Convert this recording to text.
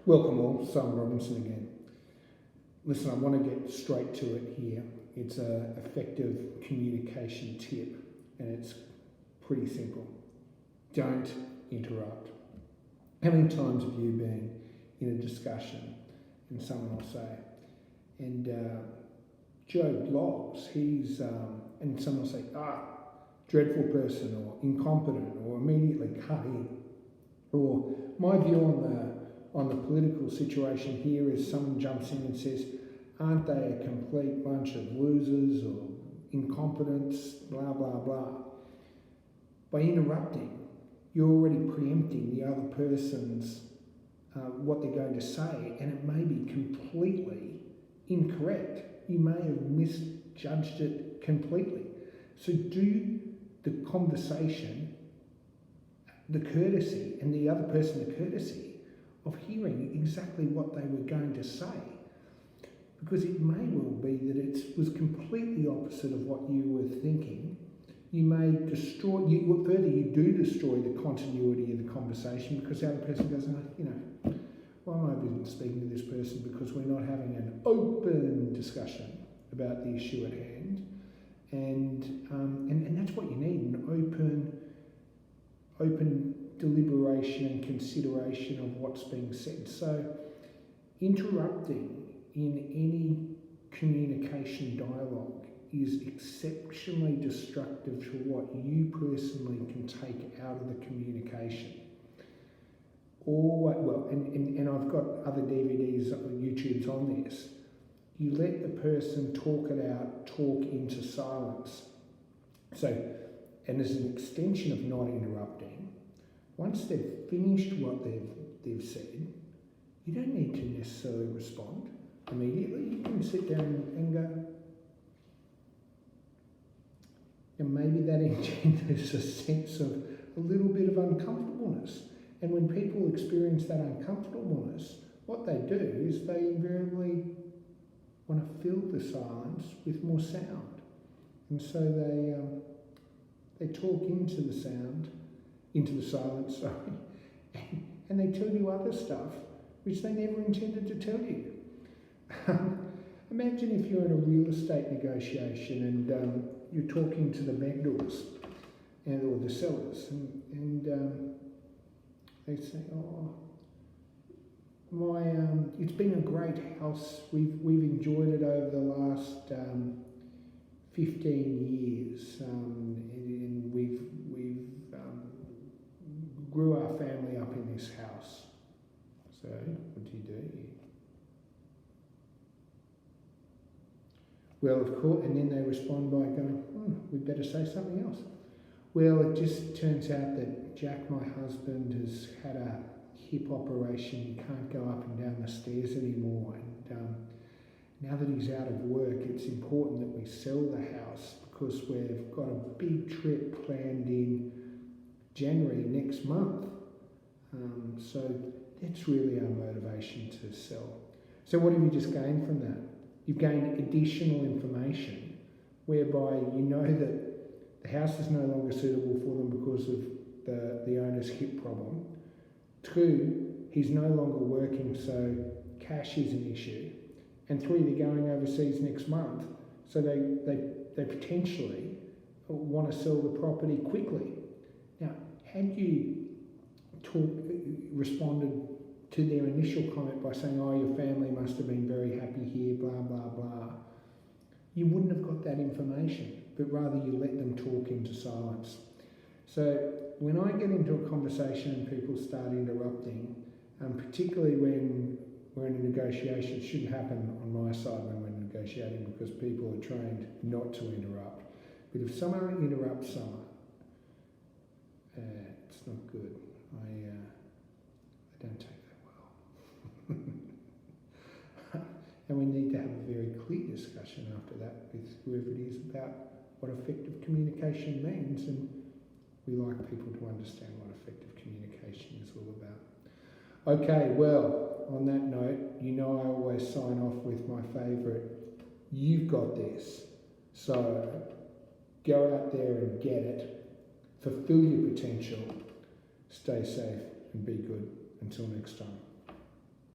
Welcome all, Simon Robinson again. Listen, I want to get straight to it here. It's an effective communication tip and it's pretty simple. Don't interrupt. How many times have you been in a discussion and someone will say, and Joe Bloggs, and someone will say, dreadful person or incompetent or immediately cut in. Or my view on the political situation here is someone jumps in and says, aren't they a complete bunch of losers or incompetents, blah, blah, blah. By interrupting, you're already preempting the other person's what they're going to say, and it may be completely incorrect. You may have misjudged it completely. So do the conversation the courtesy and the other person the courtesy of hearing exactly what they were going to say, because it may well be that it was completely opposite of what you were thinking. You may destroy, further you do destroy the continuity of the conversation because the other person goes, why am I even speaking to this person, because we're not having an open discussion about the issue at hand. And that's what you need, an open deliberation and consideration of what's being said. So interrupting in any communication dialogue is exceptionally destructive to what you personally can take out of the communication. And I've got other DVDs on YouTube's on this. You let the person talk it out, talk into silence. So, and as an extension of not interrupting, once they've finished what they've said, you don't need to necessarily respond immediately. You can sit down and go, and maybe that engenders a sense of a little bit of uncomfortableness. And when people experience that uncomfortableness, what they do is they invariably want to fill the silence with more sound. And so they talk into the silence, and they tell you other stuff which they never intended to tell you. Imagine if you're in a real estate negotiation and you're talking to the vendors or the sellers, and they say, it's been a great house. We've enjoyed it over the last 15 years, and we've grew our family up in this house. So what do you do? Well, of course, and then they respond by going, we'd better say something else. Well, it just turns out that Jack, my husband, has had a hip operation. He can't go up and down the stairs anymore. And now that he's out of work, it's important that we sell the house because we've got a big trip planned in January next month. So that's really our motivation to sell. So what have you just gained from that? You've gained additional information whereby you know that the house is no longer suitable for them because of the owner's hip problem. 2, he's no longer working, so cash is an issue. And 3, they're going overseas next month, so they potentially want to sell the property quickly. Now, had you responded to their initial comment by saying, your family must have been very happy here, blah, blah, blah, you wouldn't have got that information, but rather you let them talk into silence. So when I get into a conversation and people start interrupting, particularly when we're in a negotiation, it shouldn't happen on my side when we're negotiating because people are trained not to interrupt. But if someone interrupts someone, it's not good. I don't take that well. And we need to have a very clear discussion after that with whoever it is about what effective communication means, and we like people to understand what effective communication is all about. Okay, well, on that note, I always sign off with my favourite, you've got this. So go out there and get it, fulfill your potential, stay safe and be good. Until next time.